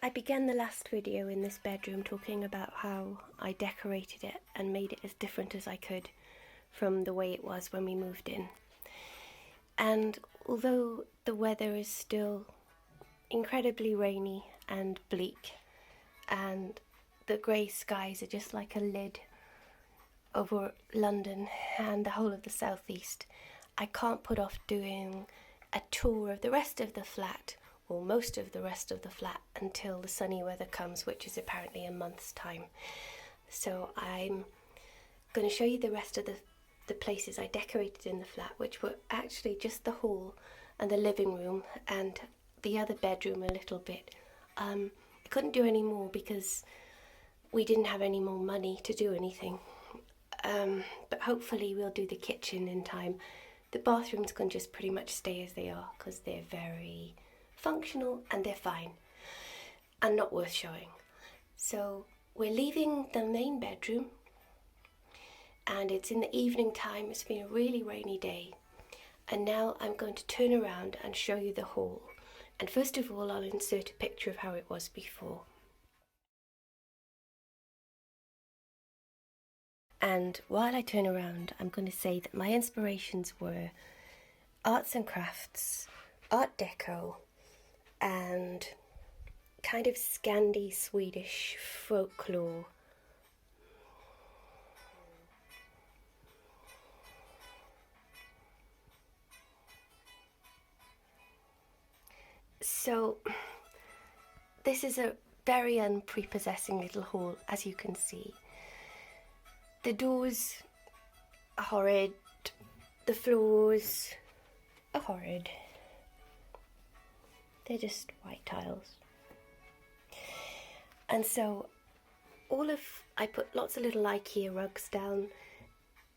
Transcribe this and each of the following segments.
I began the last video in this bedroom talking about how I decorated it and made it as different as I could from the way it was when we moved in. And although the weather is still incredibly rainy and bleak, and the grey skies are just like a lid over London and the whole of the southeast, I can't put off doing a tour of the rest of the flat, or most of the rest of the flat, until the sunny weather comes, which is apparently a month's time. So I'm going to show you the rest of the places I decorated in the flat, which were actually just the hall and the living room and the other bedroom a little bit. I couldn't do any more because we didn't have any more money to do anything. But hopefully we'll do the kitchen in time. The bathrooms can just pretty much stay as they are because they're very functional and they're fine and not worth showing. So we're leaving the main bedroom and it's in the evening time. It's been a really rainy day, and now I'm going to turn around and show you the hall. And first of all, I'll insert a picture of how it was before. And while I turn around, I'm going to say that my inspirations were arts and crafts, art deco, and kind of Scandi Swedish folklore. So this is a very unprepossessing little hall, as you can see. The doors are horrid, the floors are horrid. They're just white tiles. And so I put lots of little Ikea rugs down,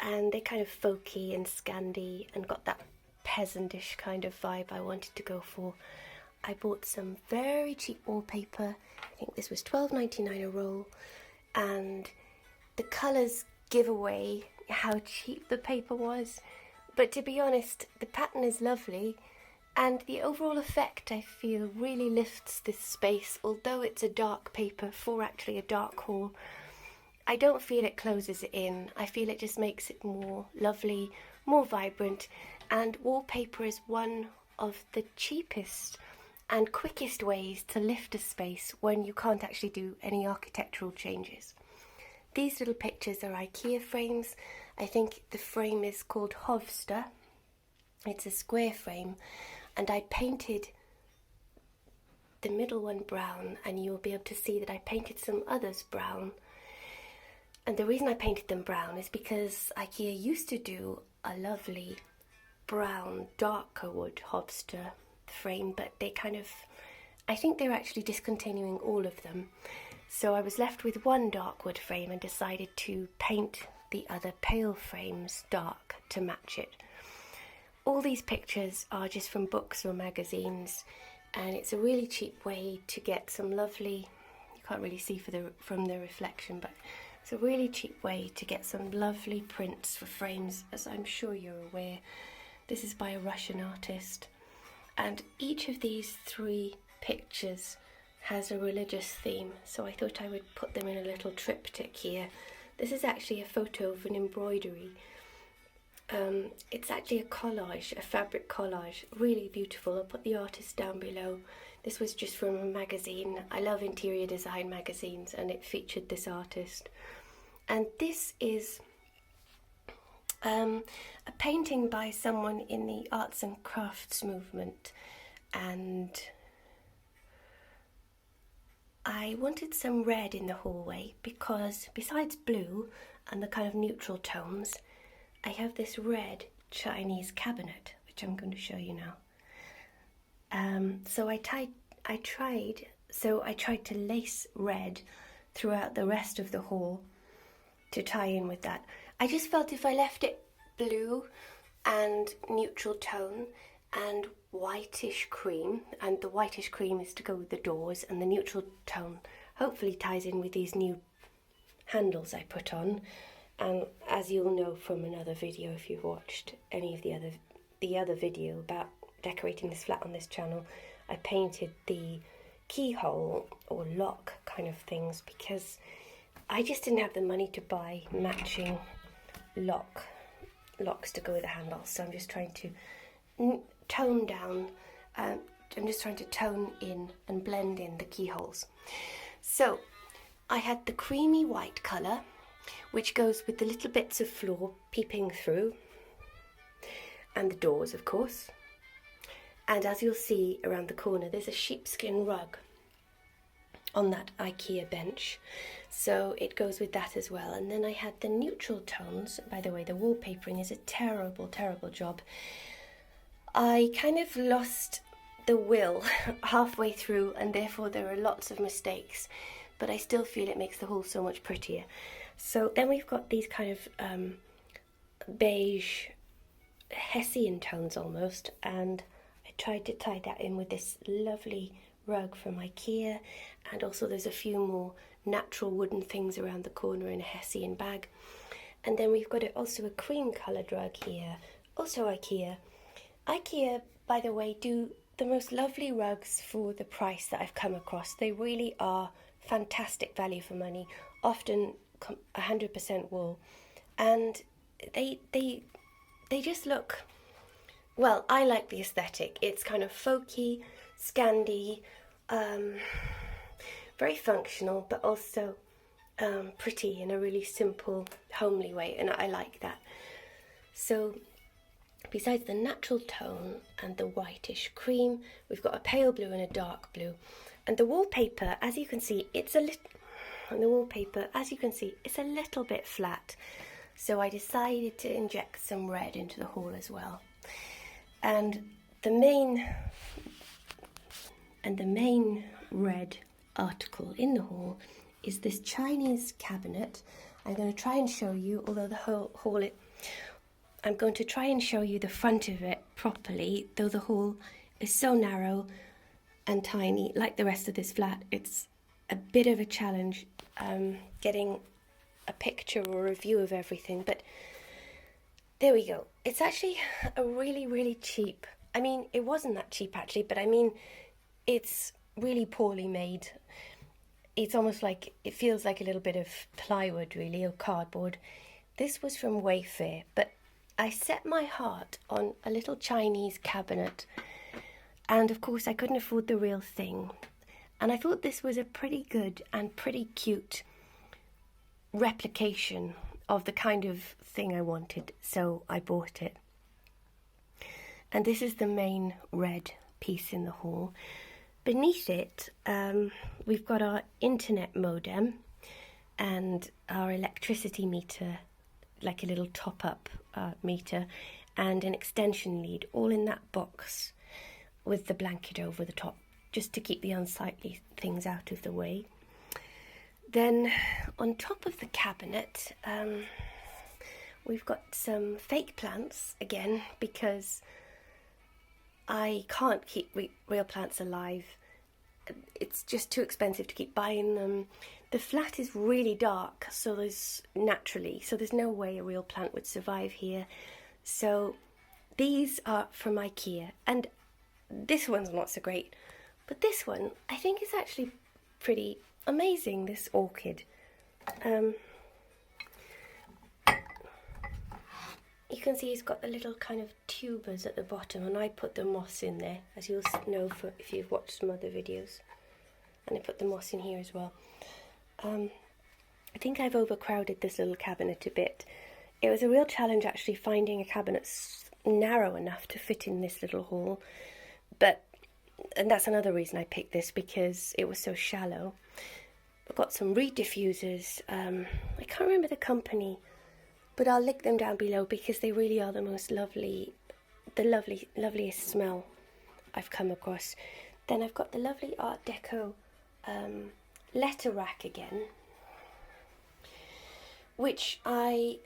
and they're kind of folky and Scandi and got that peasantish kind of vibe I wanted to go for. I bought some very cheap wallpaper. I think this was $12.99 a roll, and the colours give away how cheap the paper was. But to be honest, the pattern is lovely, and the overall effect, I feel, really lifts this space. Although it's a dark paper for actually a dark hall, I don't feel it closes it in. I feel it just makes it more lovely, more vibrant, and wallpaper is one of the cheapest and quickest ways to lift a space when you can't actually do any architectural changes. These little pictures are Ikea frames. I think the frame is called Hovsta. It's a square frame, and I painted the middle one brown, and you'll be able to see that I painted some others brown. And the reason I painted them brown is because Ikea used to do a lovely brown darker wood Hovsta frame, but I think they're actually discontinuing all of them. So I was left with one dark wood frame and decided to paint the other pale frames dark to match it. All these pictures are just from books or magazines, and it's a really cheap way to get some lovely, you can't really see from the reflection, but it's a really cheap way to get some lovely prints for frames, as I'm sure you're aware. This is by a Russian artist, and each of these three pictures has a religious theme, so I thought I would put them in a little triptych here. This is actually a photo of an embroidery. It's actually a collage, a fabric collage, really beautiful. I'll put the artist down below. This was just from a magazine. I love interior design magazines, and it featured this artist. And this is a painting by someone in the arts and crafts movement, and I wanted some red in the hallway because besides blue and the kind of neutral tones, I have this red Chinese cabinet, which I'm going to show you now. So I tried to lace red throughout the rest of the hall to tie in with that. I just felt if I left it blue and neutral tone and whitish cream, and the whitish cream is to go with the doors, and the neutral tone hopefully ties in with these new handles I put on. And as you'll know from another video, if you've watched any of the other video about decorating this flat on this channel, I painted the keyhole or lock kind of things, because I just didn't have the money to buy matching locks to go with the handles. So I'm just trying to tone down, I'm just trying to tone in and blend in the keyholes. So I had the creamy white colour, which goes with the little bits of floor peeping through, and the doors, of course. And as you'll see around the corner, there's a sheepskin rug on that Ikea bench, so it goes with that as well. And then I had the neutral tones. By the way, the wallpapering is a terrible, terrible job. I kind of lost the will halfway through, and therefore there are lots of mistakes, but I still feel it makes the hall so much prettier. So then we've got these kind of beige Hessian tones almost, and I tried to tie that in with this lovely rug from Ikea, and also there's a few more natural wooden things around the corner in a Hessian bag. And then we've got also a cream coloured rug here, also Ikea. Ikea, by the way, do the most lovely rugs for the price that I've come across. They really are fantastic value for money, often 100% wool, and they just look, well, I like the aesthetic. It's kind of folky, Scandi, very functional, but also pretty in a really simple, homely way, and I like that. So besides the natural tone and the whitish cream, we've got a pale blue and a dark blue. And the wallpaper, as you can see, it's a little bit flat. So I decided to inject some red into the hall as well. And the main red article in the hall is this Chinese cabinet. I'm going to try and show you, although I'm going to try and show you the front of it properly, though the hall is so narrow and tiny, like the rest of this flat. It's a bit of a challenge getting a picture or a view of everything, but there we go. It's actually a really, really cheap, I mean, it wasn't that cheap actually, but I mean, it's really poorly made. It's almost like, it feels like a little bit of plywood really, or cardboard. This was from Wayfair, but I set my heart on a little Chinese cabinet, and of course I couldn't afford the real thing. And I thought this was a pretty good and pretty cute replication of the kind of thing I wanted, so I bought it. And this is the main red piece in the hall. Beneath it, we've got our internet modem and our electricity meter, like a little top-up meter, and an extension lead, all in that box with the blanket over the top, just to keep the unsightly things out of the way. Then on top of the cabinet, we've got some fake plants again, because I can't keep real plants alive. It's just too expensive to keep buying them. The flat is really dark, so there's no way a real plant would survive here. So these are from Ikea, and this one's not so great, but this one I think is actually pretty amazing, this orchid. You can see it's got the little kind of tubers at the bottom, and I put the moss in there, as you'll know if you've watched some other videos. And I put the moss in here as well. I think I've overcrowded this little cabinet a bit. It was a real challenge actually finding a cabinet narrow enough to fit in this little hall, and that's another reason I picked this, because it was so shallow. I've got some reed diffusers. I can't remember the company, but I'll link them down below, because they really are the loveliest smell I've come across. Then I've got the lovely Art Deco letter rack again, which I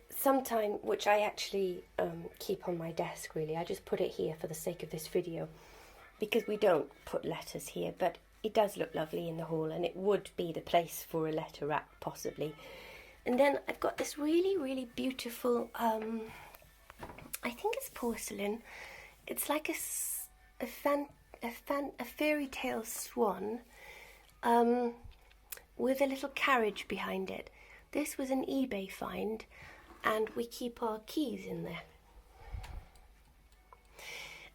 actually keep on my desk really. I just put it here for the sake of this video, because we don't put letters here, but it does look lovely in the hall, and it would be the place for a letter rack possibly. And then I've got this really, really beautiful, I think it's porcelain. It's like a fairy tale swan, with a little carriage behind it. This was an eBay find, and we keep our keys in there.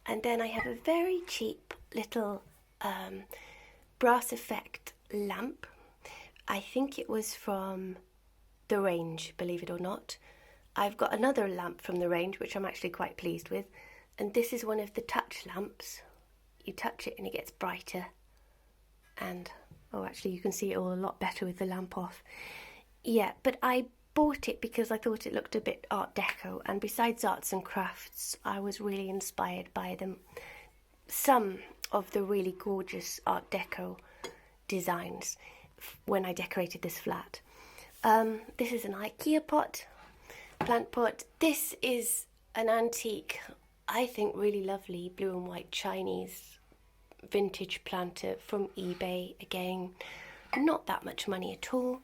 And then I have a very cheap little brass effect lamp. I think it was from the range, believe it or not. I've got another lamp from the range, which I'm actually quite pleased with. And this is one of the touch lamps. You touch it and it gets brighter. And, oh, actually you can see it all a lot better with the lamp off. Yeah, but I bought it because I thought it looked a bit Art Deco, and besides arts and crafts, I was really inspired by them. Some of the really gorgeous Art Deco designs when I decorated this flat. This is an Ikea plant pot. This is an antique, I think really lovely blue and white Chinese vintage planter from eBay. Again, not that much money at all.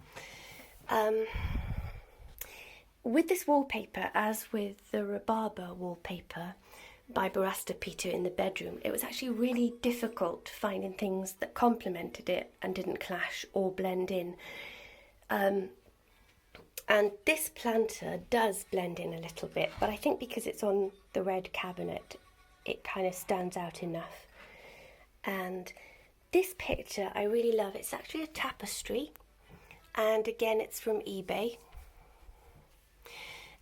With this wallpaper, as with the Rhabarber wallpaper by Barasta Peter in the bedroom, it was actually really difficult finding things that complemented it and didn't clash or blend in. And this planter does blend in a little bit, but I think because it's on the red cabinet, it kind of stands out enough. And this picture I really love. It's actually a tapestry, and again it's from eBay.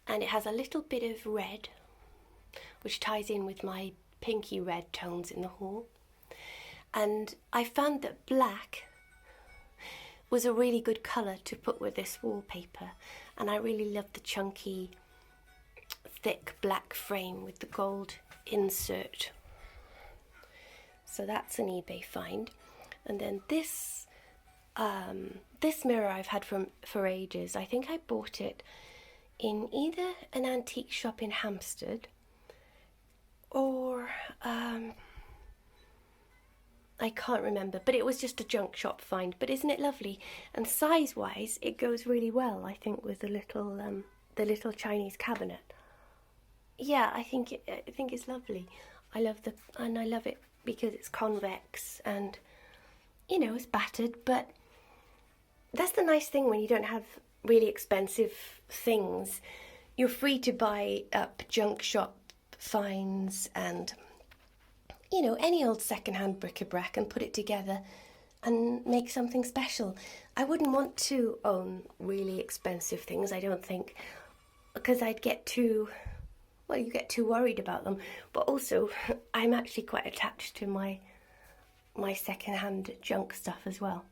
And it has a little bit of red, which ties in with my pinky red tones in the hall. And I found that black was a really good colour to put with this wallpaper. And I really loved the chunky, thick black frame with the gold insert. So that's an eBay find. And then this mirror I've had for ages. I think I bought it in either an antique shop in Hampstead or I can't remember, but it was just a junk shop find. But isn't it lovely? And size-wise, it goes really well, I think, with the little Chinese cabinet. Yeah, I think it's lovely. I love it because it's convex and, you know, it's battered. But that's the nice thing when you don't have really expensive things. You're free to buy up junk shop finds and, you know, any old second-hand bric-a-brac and put it together and make something special. I wouldn't want to own really expensive things, I don't think, because I'd get too, well, you get too worried about them. But also, I'm actually quite attached to my second-hand junk stuff as well.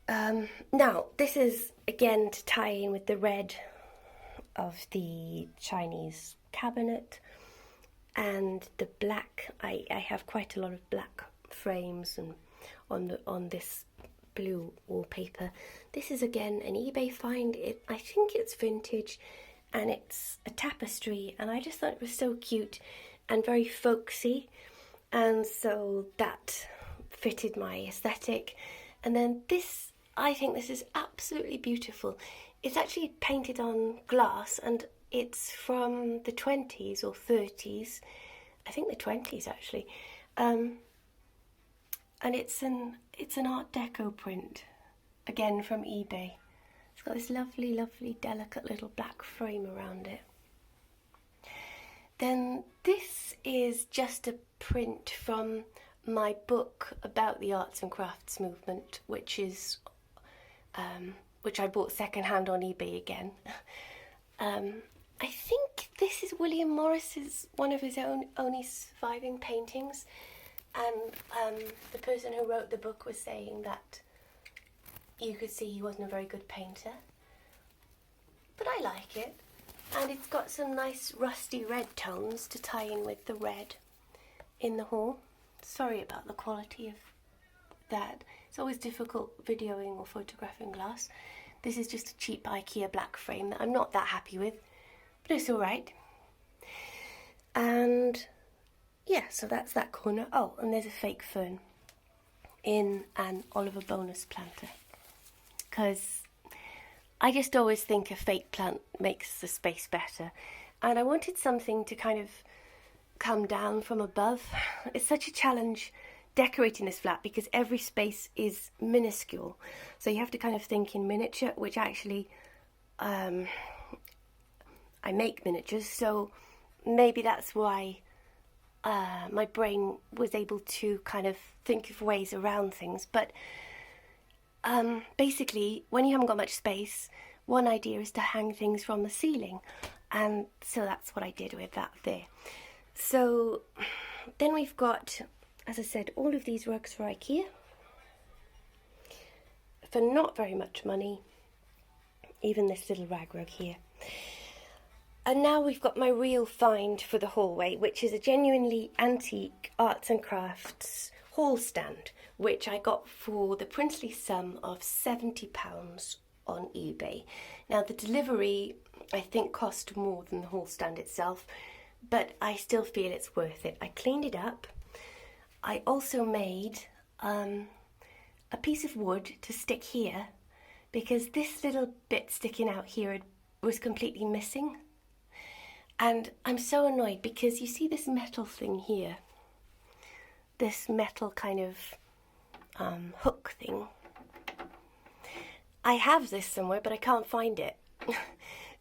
Now, this is, again, to tie in with the red of the Chinese cabinet and the black. I have quite a lot of black frames and on this blue wallpaper. This is, again, an eBay find. I think it's vintage, and it's a tapestry, and I just thought it was so cute and very folksy, and so that fitted my aesthetic. And then this, I think this is absolutely beautiful. It's actually painted on glass, and it's from the 20s or 30s. I think the 20s, actually. And it's an Art Deco print, again from eBay. It's got this lovely, lovely, delicate little black frame around it. Then this is just a print from my book about the arts and crafts movement, which I bought secondhand on eBay again. I think this is William Morris's, one of his only surviving paintings, and the person who wrote the book was saying that you could see he wasn't a very good painter, but I like it, and it's got some nice rusty red tones to tie in with the red in the hall. Sorry about the quality of that. It's always difficult videoing or photographing glass. This is just a cheap Ikea black frame that I'm not that happy with, but it's alright. And yeah, so that's that corner. Oh, and there's a fake fern in an Oliver Bonus planter, because I just always think a fake plant makes the space better, and I wanted something to kind of come down from above. It's such a challenge decorating this flat because every space is minuscule. So you have to kind of think in miniature, which actually I make miniatures, so maybe that's why my brain was able to kind of think of ways around things. But basically, when you haven't got much space, one idea is to hang things from the ceiling, and so that's what I did with that there. So then we've got, as I said, all of these rugs for Ikea for not very much money, even this little rag rug here. And now we've got my real find for the hallway, which is a genuinely antique arts and crafts hall stand, which I got for the princely sum of £70 on eBay. Now the delivery I think cost more than the hall stand itself, but I still feel it's worth it. I cleaned it up. I also made a piece of wood to stick here, because this little bit sticking out here was completely missing. And I'm so annoyed because you see this metal thing here, this metal kind of hook thing. I have this somewhere, but I can't find it.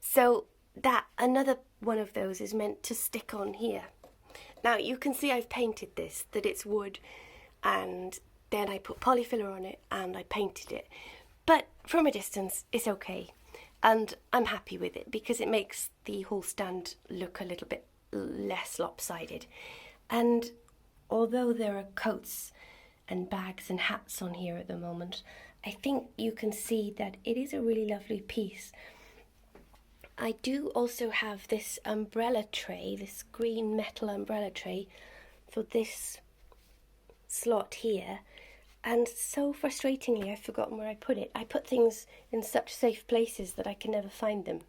So that another one of those is meant to stick on here. Now you can see I've painted this, that it's wood, and then I put polyfiller on it and I painted it. But from a distance, it's okay. And I'm happy with it because it makes the hall stand look a little bit less lopsided. And although there are coats and bags and hats on here at the moment, I think you can see that it is a really lovely piece. I do also have this umbrella tray, this green metal umbrella tray for this slot here. And so frustratingly, I've forgotten where I put it. I put things in such safe places that I can never find them.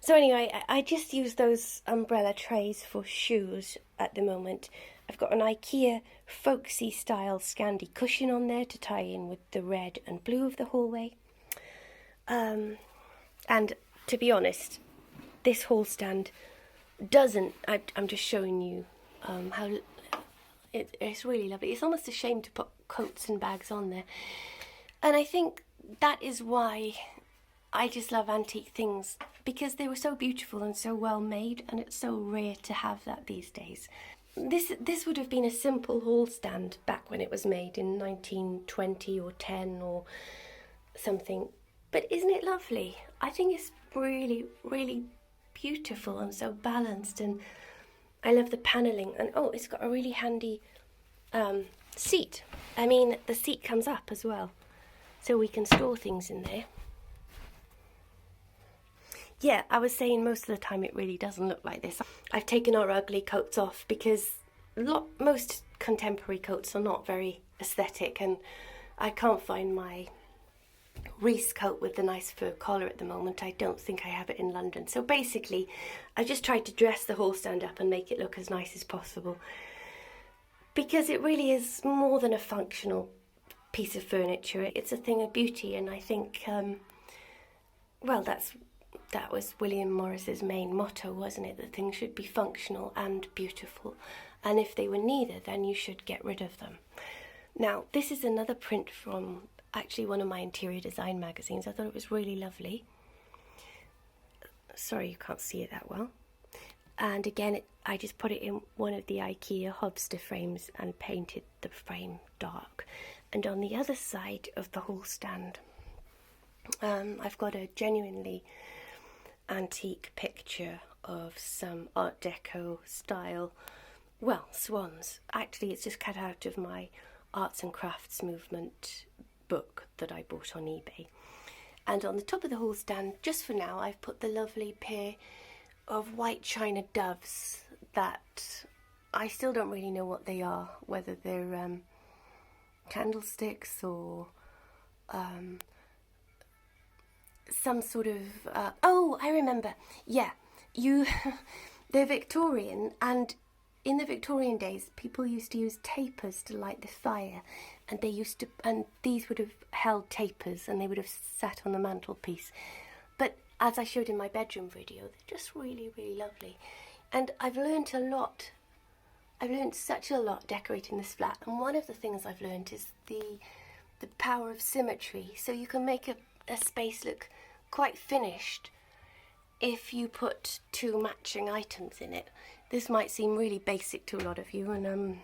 So anyway, I just use those umbrella trays for shoes at the moment. I've got an Ikea folksy style Scandi cushion on there to tie in with the red and blue of the hallway. And to be honest, this hall stand doesn't, I'm just showing you how it's really lovely. It's almost a shame to put coats and bags on there. And I think that is why I just love antique things, because they were so beautiful and so well made, and it's so rare to have that these days. This would have been a simple hall stand back when it was made in 1920 or 10 or something. But isn't it lovely? I think it's really, really beautiful and so balanced, and I love the panelling. And oh, it's got a really handy seat. I mean, the seat comes up as well, so we can store things in there. Yeah, I was saying most of the time it really doesn't look like this. I've taken our ugly coats off because most contemporary coats are not very aesthetic, and I can't find my Reese coat with the nice fur collar at the moment. I don't think I have it in London. So basically, I just tried to dress the hall stand up and make it look as nice as possible, because it really is more than a functional piece of furniture. It's a thing of beauty, and I think, well, that was William Morris's main motto, wasn't it? That things should be functional and beautiful, and if they were neither, then you should get rid of them. Now, this is another print from actually one of my interior design magazines. I thought it was really lovely. Sorry you can't see it that well. And again, I just put it in one of the Ikea Hobster frames and painted the frame dark. And on the other side of the hall stand, I've got a genuinely antique picture of some Art Deco style, well, swans. Actually, it's just cut out of my Arts and Crafts Movement book that I bought on eBay. And on the top of the hall stand, just for now, I've put the lovely pair of white china doves that I still don't really know what they are, whether they're candlesticks or some sort of oh, I remember, yeah, they're Victorian, and in the Victorian days people used to use tapers to light the fire, and these would have held tapers and they would have sat on the mantelpiece. But as I showed in my bedroom video, they're just really, really lovely. And I've learnt a lot. I've learned such a lot decorating this flat, and one of the things I've learned is the power of symmetry. So you can make a space look quite finished if you put two matching items in it. This might seem really basic to a lot of you, and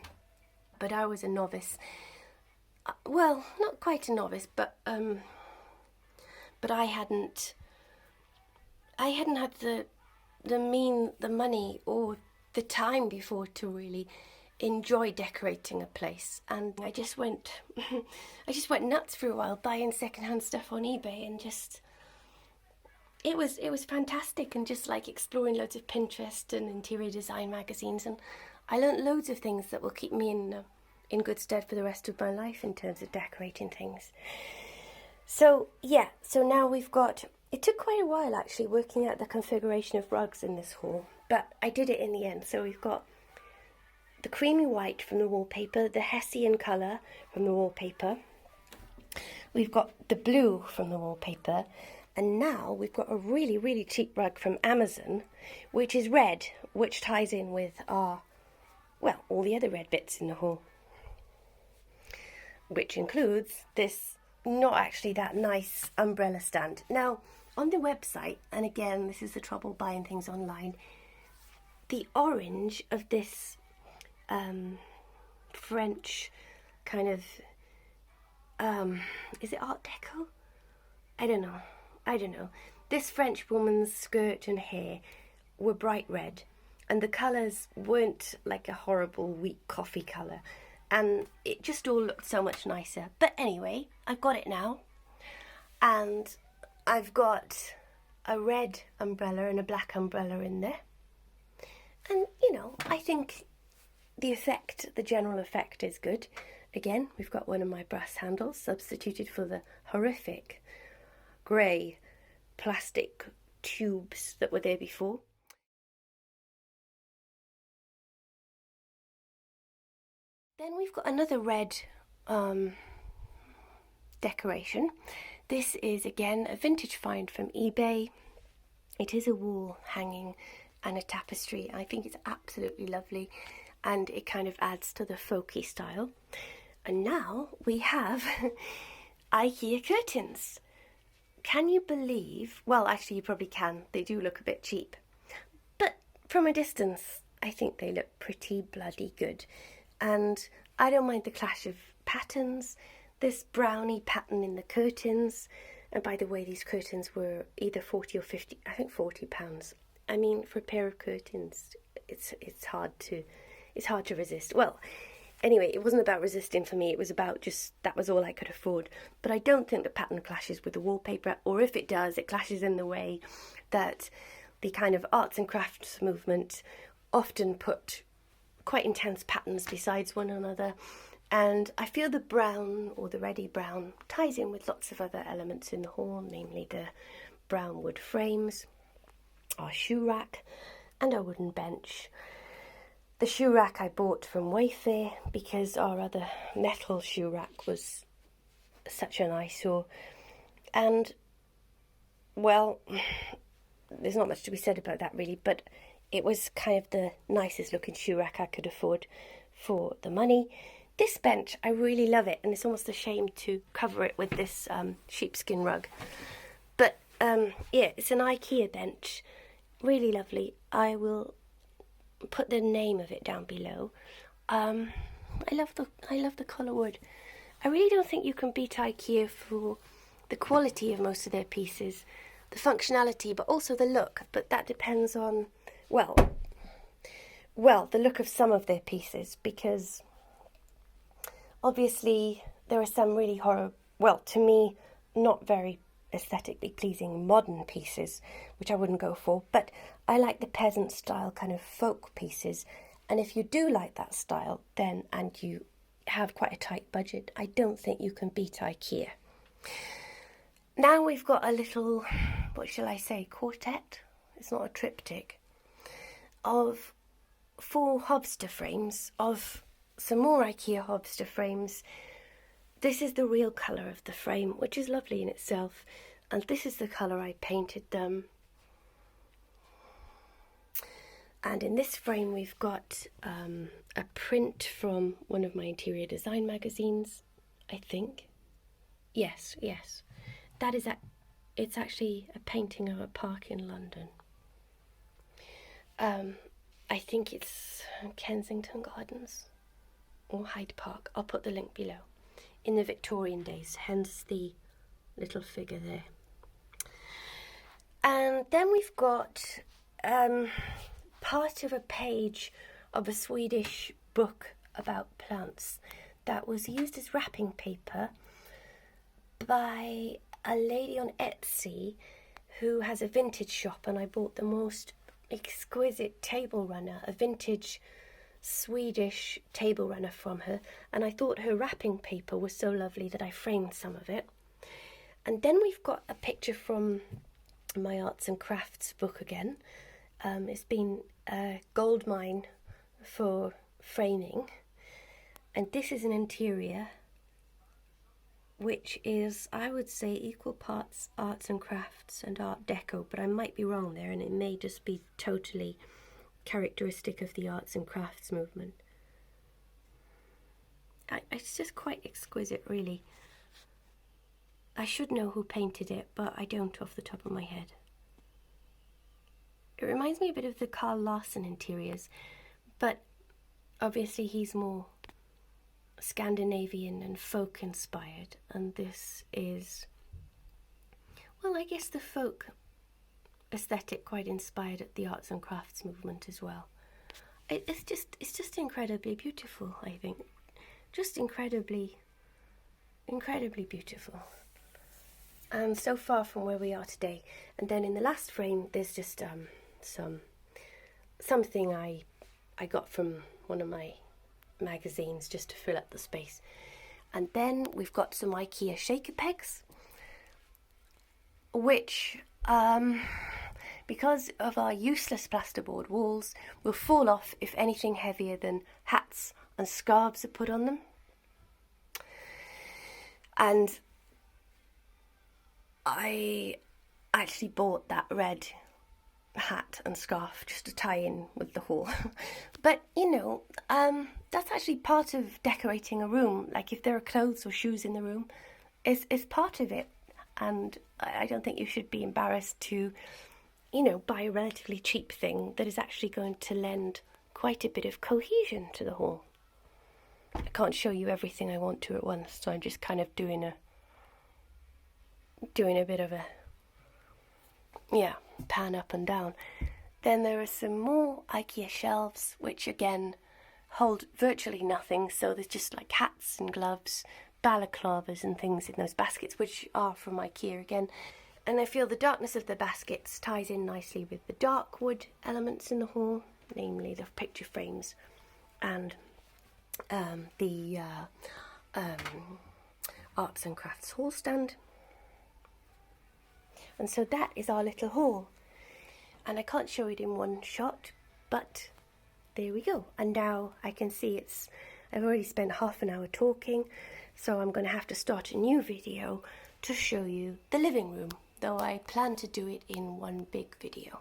but I was a novice. Well, not quite a novice, but I hadn't had the money or the time before to really enjoy decorating a place, and I just went nuts for a while, buying secondhand stuff on eBay, and just it was fantastic, and just like exploring loads of Pinterest and interior design magazines, and I learnt loads of things that will keep me in good stead for the rest of my life in terms of decorating things. So yeah, so now we've got, it took quite a while actually working out the configuration of rugs in this hall, but I did it in the end. So we've got the creamy white from the wallpaper, the Hessian colour from the wallpaper, we've got the blue from the wallpaper, and now we've got a really, really cheap rug from Amazon, which is red, which ties in with all the other red bits in the hall, which includes this not actually that nice umbrella stand. Now, on the website, and again, this is the trouble buying things online, the orange of this French kind of, is it Art Deco? I don't know. This French woman's skirt and hair were bright red, and the colours weren't like a horrible weak coffee colour, and it just all looked so much nicer. But anyway, I've got it now, and I've got a red umbrella and a black umbrella in there, and I think the general effect is good. Again, we've got one of my brass handles substituted for the horrific grey plastic tubes that were there before. Then we've got another red decoration. This is again a vintage find from eBay. It is a wall hanging and a tapestry. I think it's absolutely lovely, and it kind of adds to the folky style. And now we have Ikea curtains. Can you believe? Well, actually you probably can. They do look a bit cheap, but from a distance I think they look pretty bloody good. And I don't mind the clash of patterns. This brownie pattern in the curtains, and by the way, these curtains were either 40 or 50, I think £40. I mean, for a pair of curtains, it's hard to resist. Well, anyway, it wasn't about resisting for me, it was about just, that was all I could afford. But I don't think the pattern clashes with the wallpaper, or if it does, it clashes in the way that the kind of arts and crafts movement often put quite intense patterns besides one another, and I feel the brown, or the reddy brown, ties in with lots of other elements in the hall, namely the brown wood frames, our shoe rack, and our wooden bench. The shoe rack I bought from Wayfair because our other metal shoe rack was such an eyesore, and well, there's not much to be said about that really, but it was kind of the nicest looking shoe rack I could afford for the money. This bench, I really love it, and it's almost a shame to cover it with this sheepskin rug. But yeah, it's an Ikea bench, really lovely. I will put the name of it down below. I love the colour wood. I really don't think you can beat Ikea for the quality of most of their pieces, the functionality, but also the look. But that depends on, well, the look of some of their pieces, because obviously there are some really to me, not very aesthetically pleasing modern pieces, which I wouldn't go for, but I like the peasant style kind of folk pieces, and if you do like that style, then, and you have quite a tight budget, I don't think you can beat Ikea. Now we've got a little, what shall I say, quartet? It's not a triptych, of 4 Hobster frames, of some more Ikea Hobster frames. This is the real colour of the frame, which is lovely in itself, and this is the colour I painted them. And in this frame we've got a print from one of my interior design magazines, I think. Yes, yes. That is it's actually a painting of a park in London. I think it's Kensington Gardens or Hyde Park. I'll put the link below. In the Victorian days, hence the little figure there. And then we've got part of a page of a Swedish book about plants that was used as wrapping paper by a lady on Etsy who has a vintage shop, and I bought the most exquisite table runner, a vintage Swedish table runner from her, and I thought her wrapping paper was so lovely that I framed some of it. And then we've got a picture from my arts and crafts book again. It's been a gold mine for framing, and this is an interior which is, I would say, equal parts arts and crafts and art deco, but I might be wrong there, and it may just be totally characteristic of the arts and crafts movement. It's just quite exquisite, really. I should know who painted it, but I don't off the top of my head. It reminds me a bit of the Carl Larsson interiors, but obviously he's more Scandinavian and folk inspired, and this is, well, I guess the folk aesthetic quite inspired at the arts and crafts movement as well. It's just incredibly beautiful, I think. Just incredibly beautiful. And so far from where we are today. And then in the last frame there's just something I got from one of my magazines just to fill up the space. And then we've got some Ikea shaker pegs, which because of our useless plasterboard walls will fall off if anything heavier than hats and scarves are put on them. And I actually bought that red hat and scarf just to tie in with the haul. But you know, that's actually part of decorating a room. Like if there are clothes or shoes in the room, it's part of it. And I don't think you should be embarrassed to, you know, buy a relatively cheap thing that is actually going to lend quite a bit of cohesion to the haul. I can't show you everything I want to at once, so I'm just kind of doing a bit of a, pan up and down. Then there are some more Ikea shelves, which again hold virtually nothing, so there's just like hats and gloves, balaclavas and things in those baskets, which are from Ikea again. And I feel the darkness of the baskets ties in nicely with the dark wood elements in the hall, namely the picture frames and the arts and crafts hall stand. And so that is our little haul. And I can't show it in one shot, but there we go. And now I can see I've already spent half an hour talking, so I'm going to have to start a new video to show you the living room, though I plan to do it in one big video.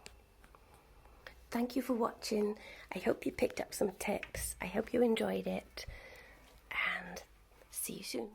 Thank you for watching. I hope you picked up some tips. I hope you enjoyed it, and see you soon.